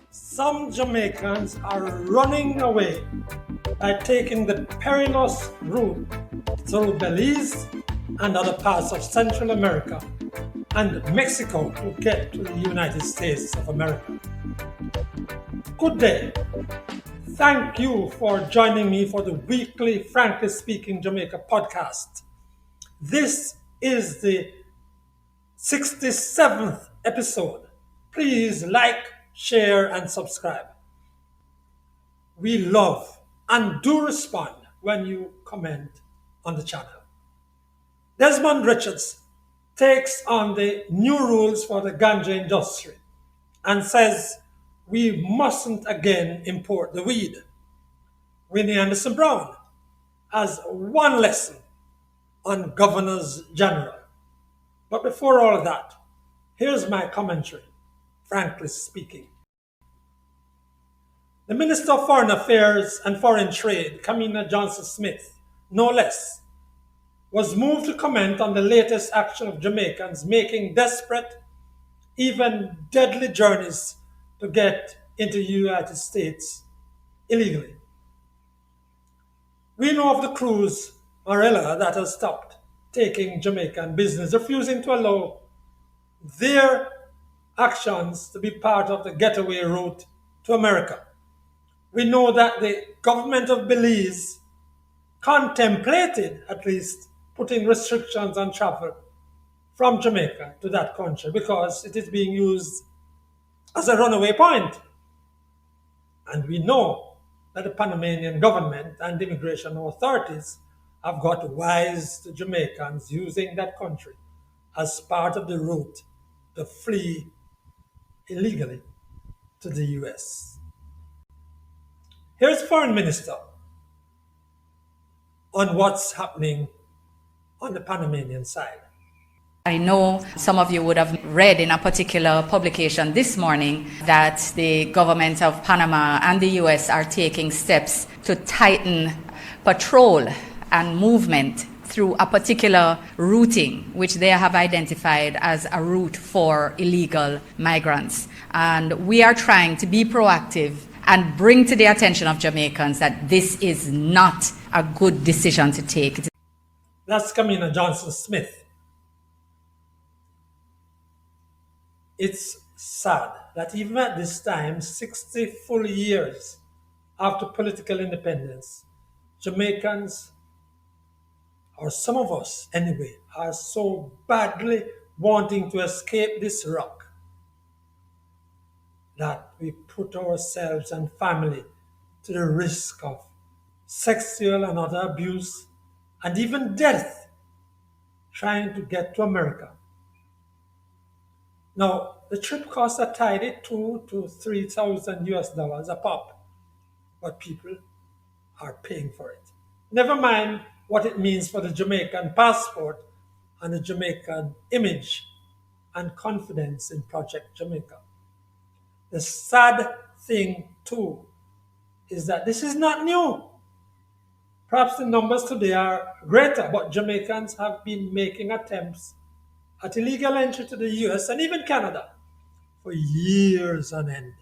Some Jamaicans are running away by taking the perilous route through Belize and other parts of Central America and Mexico to get to the United States of America. Good day. Thank you for joining me for the weekly Frankly Speaking Jamaica podcast. This is the 67th episode. Please like, share, and subscribe. We love and do respond when you comment on the channel. Desmond Richards takes on the new rules for the ganja industry and says we mustn't again import the weed. Winnie Anderson Brown has one lesson on governors general. But before all of that, here's my commentary, frankly speaking. The Minister of Foreign Affairs and Foreign Trade, Kamina Johnson-Smith, no less, was moved to comment on the latest action of Jamaicans making desperate, even deadly journeys to get into the United States illegally. We know of the cruise Marilla that has stopped taking Jamaican business, refusing to allow their actions to be part of the getaway route to America. We know that the government of Belize contemplated, at least, putting restrictions on travel from Jamaica to that country because it is being used as a runaway point. And we know that the Panamanian government and immigration authorities have got wise to Jamaicans using that country as part of the route to flee illegally to the US. Here's Foreign Minister on what's happening on the Panamanian side. I know some of you would have read in a particular publication this morning that the government of Panama and the US are taking steps to tighten patrol and movement through a particular routing, which they have identified as a route for illegal migrants. And we are trying to be proactive and bring to the attention of Jamaicans that this is not a good decision to take. That's Kamina Johnson-Smith. It's sad that even at this time, 60 full years after political independence, Jamaicans, or some of us anyway, are so badly wanting to escape this rock that we put ourselves and family to the risk of sexual and other abuse and even death trying to get to America. Now, the trip costs are tied at $2,000 to $3,000 US a pop, but people are paying for it. Never mind what it means for the Jamaican passport and the Jamaican image and confidence in Project Jamaica. The sad thing, too, is that this is not new. Perhaps the numbers today are greater, but Jamaicans have been making attempts at illegal entry to the US and even Canada for years on end.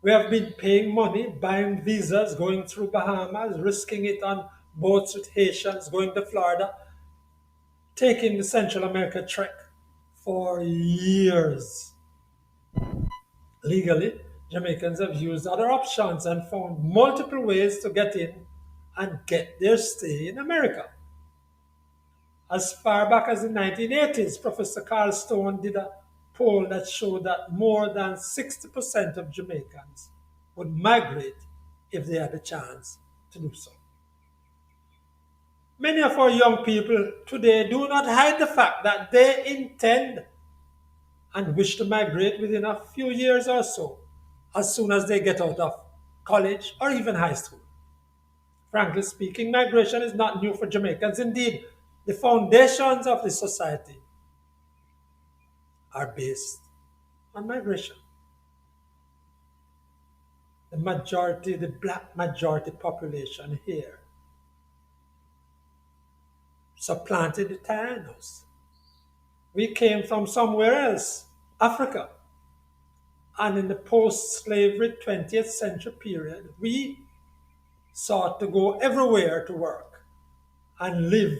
We have been paying money, buying visas, going through Bahamas, risking it on boats with Haitians, going to Florida, taking the Central America trek for years. Legally, Jamaicans have used other options and found multiple ways to get in and get their stay in America. As far back as the 1980s, Professor Carl Stone did a poll that showed that more than 60% of Jamaicans would migrate if they had a chance to do so. Many of our young people today do not hide the fact that they intend and wish to migrate within a few years or so, as soon as they get out of college or even high school. Frankly speaking, migration is not new for Jamaicans. Indeed, the foundations of the society are based on migration. The black majority population here supplanted the Taínos. We came from somewhere else Africa. And in the post-slavery 20th century period, we sought to go everywhere to work and live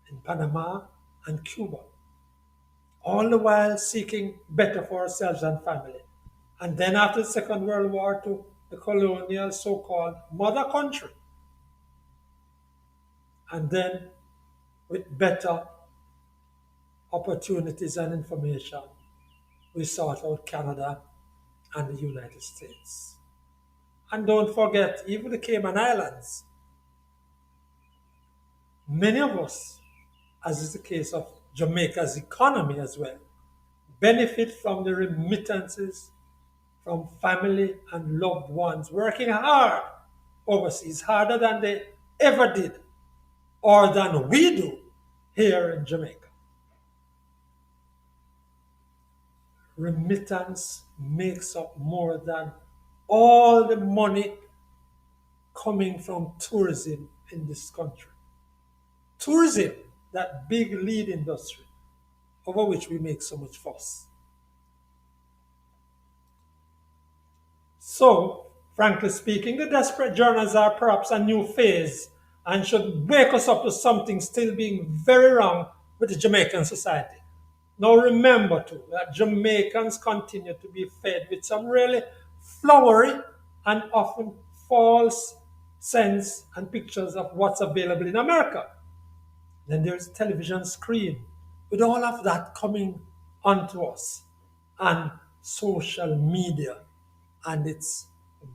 in Panama and Cuba, all the while seeking better for ourselves and family. And then after the Second World War to the colonial so-called mother country. And then with better opportunities and information, we sought out Canada and the United States. And don't forget, even the Cayman Islands. Many of us, as is the case of Jamaica's economy as well, benefit from the remittances from family and loved ones working hard overseas, harder than they ever did or than we do here in Jamaica. Remittance makes up more than all the money coming from tourism in this country. Tourism, that big lead industry over which we make so much fuss. So, frankly speaking, the desperate journeys are perhaps a new phase and should wake us up to something still being very wrong with the Jamaican society. Now remember too that Jamaicans continue to be fed with some really flowery and often false sense and pictures of what's available in America. Then there's a television screen with all of that coming onto us and social media and its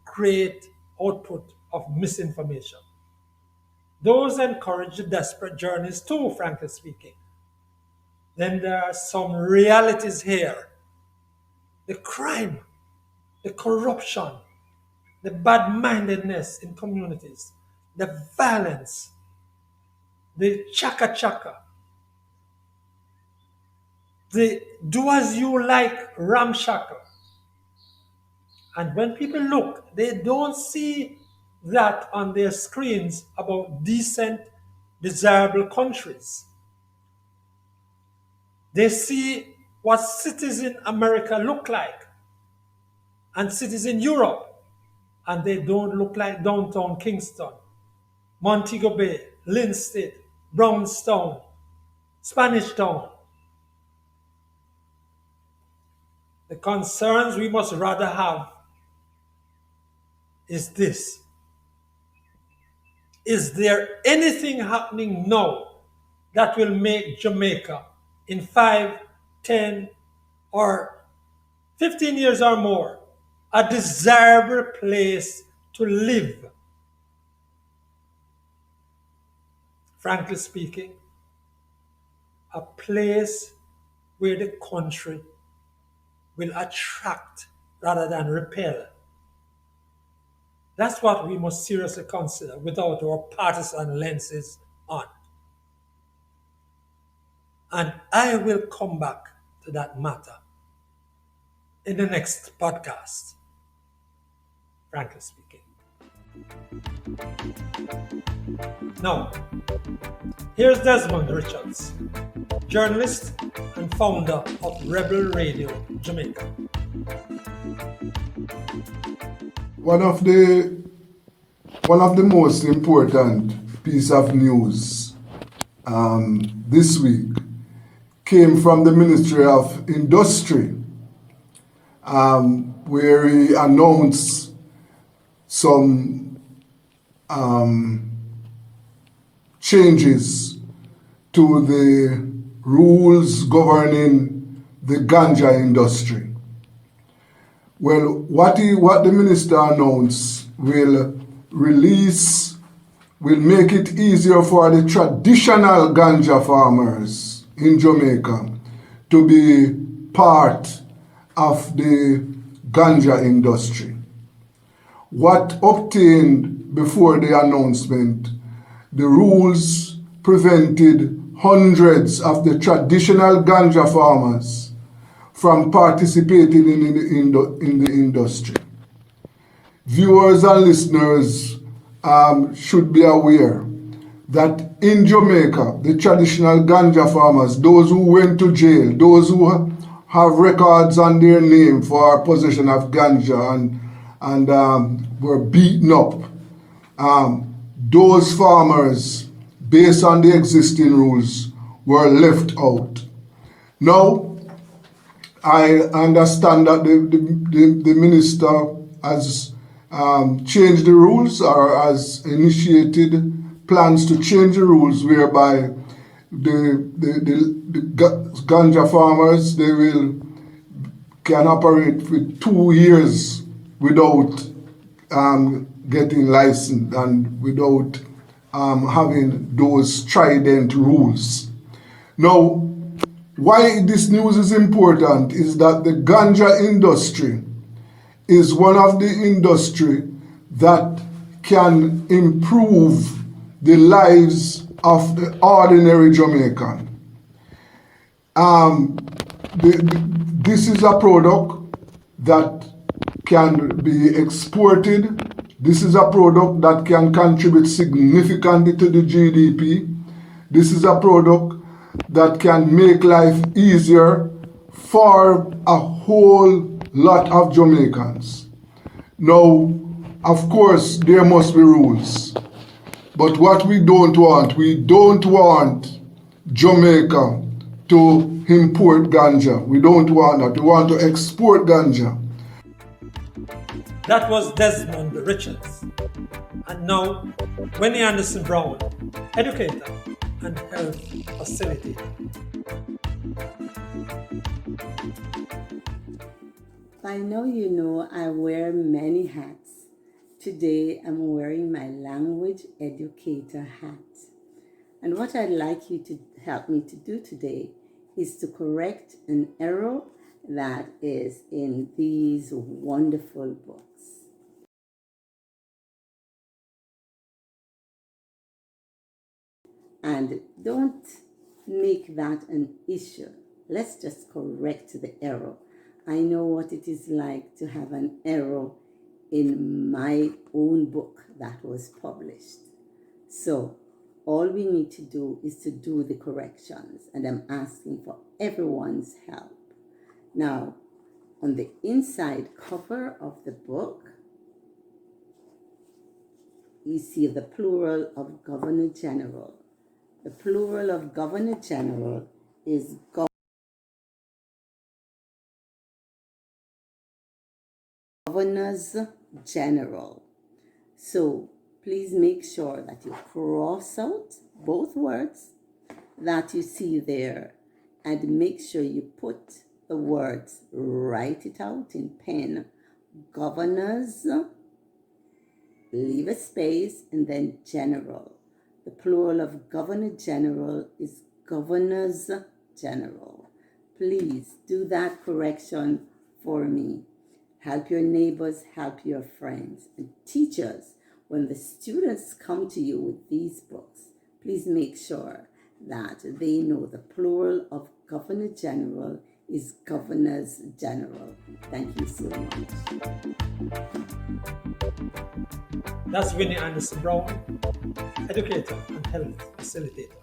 great output of misinformation. Those encourage the desperate journeys too, frankly speaking. Then there are some realities here. The crime, the corruption, the bad-mindedness in communities, the violence, the chaka-chaka, the do-as-you-like ramshackle. And when people look, they don't see that on their screens about decent, desirable countries. They see what cities in America look like and cities in Europe, and they don't look like downtown Kingston, Montego Bay, Linstead, Brownstown, Spanish Town. The concerns we must rather have is this. Is there anything happening now that will make Jamaica in 5, 10, or 15 years or more a desirable place to live? Frankly speaking, a place where the country will attract rather than repel. That's what we must seriously consider without our partisan lenses on. And I will come back to that matter in the next podcast, frankly speaking. Now, here's Desmond Richards, journalist and founder of Rebel Radio Jamaica. One of the most important piece of news this week came from the Ministry of Industry, where he announced some changes to the rules governing the ganja industry. Well, what the minister announced will make it easier for the traditional ganja farmers in Jamaica to be part of the ganja industry. What obtained before the announcement, the rules prevented hundreds of the traditional ganja farmers from participating in the industry. Viewers and listeners should be aware that in Jamaica, the traditional ganja farmers, those who went to jail, those who have records on their name for possession of ganja and were beaten up. Those farmers, based on the existing rules, were left out. Now, I understand that the minister has changed the rules or has initiated plans to change the rules whereby the ganja farmers, can operate for 2 years without getting licensed and without having those strident rules. Now, why this news is important is that the ganja industry is one of the industry that can improve the lives of the ordinary Jamaican. This is a product that can be exported. This is a product that can contribute significantly to the GDP. This is a product that can make life easier for a whole lot of Jamaicans. Now, of course, there must be rules. But what we don't want Jamaica to import ganja. We don't want that. We want to export ganja. That was Desmond Richards. And now, Winnie Anderson Brown, educator and health facilitator. By now you know I wear many hats. Today I'm wearing my language educator hat. And what I'd like you to help me to do today is to correct an error that is in these wonderful books. And don't make that an issue. Let's just correct the error. I know what it is like to have an error in my own book that was published. So all we need to do is to do the corrections, and I'm asking for everyone's help. Now, on the inside cover of the book, you see the plural of Governor General. The plural of Governor General is Governors General. So please make sure that you cross out both words that you see there and make sure you put the words, write it out in pen, governors, leave a space, and then general. The plural of Governor General is Governors General. Please do that correction for me. Help your neighbors, help your friends. And teachers, when the students come to you with these books, please make sure that they know the plural of Governor General is Governors General. Thank you so much. That's Winnie Anderson Brown, educator and health facilitator.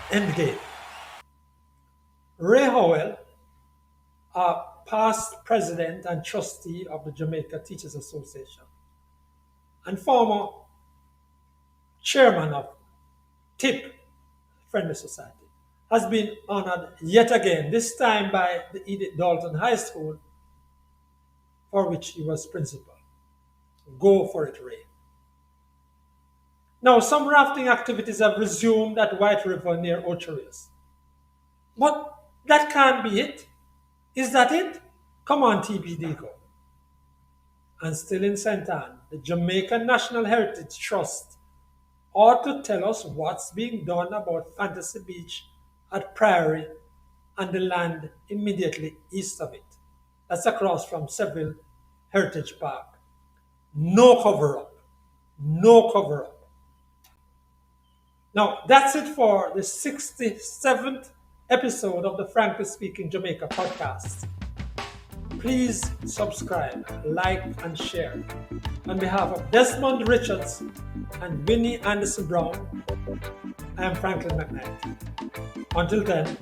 Endgame. Ray Howell, a past president and trustee of the Jamaica Teachers Association and former chairman of TIP, Friendly Society, has been honored yet again, this time by the Edith Dalton High School, for which he was principal. Go for it, Ray. Now, some rafting activities have resumed at White River near Ocherius. But that can't be it. Is that it? Come on, TBD, go. And still in St. Anne, the Jamaican National Heritage Trust ought to tell us what's being done about Fantasy Beach at Priory and the land immediately east of it. That's across from Seville Heritage Park. No cover up. No cover up. Now, that's it for the 67th episode of the Frankly Speaking Jamaica podcast. Please subscribe, like, and share. On behalf of Desmond Richards and Winnie Anderson Brown, I am Franklin McKnight. Until then.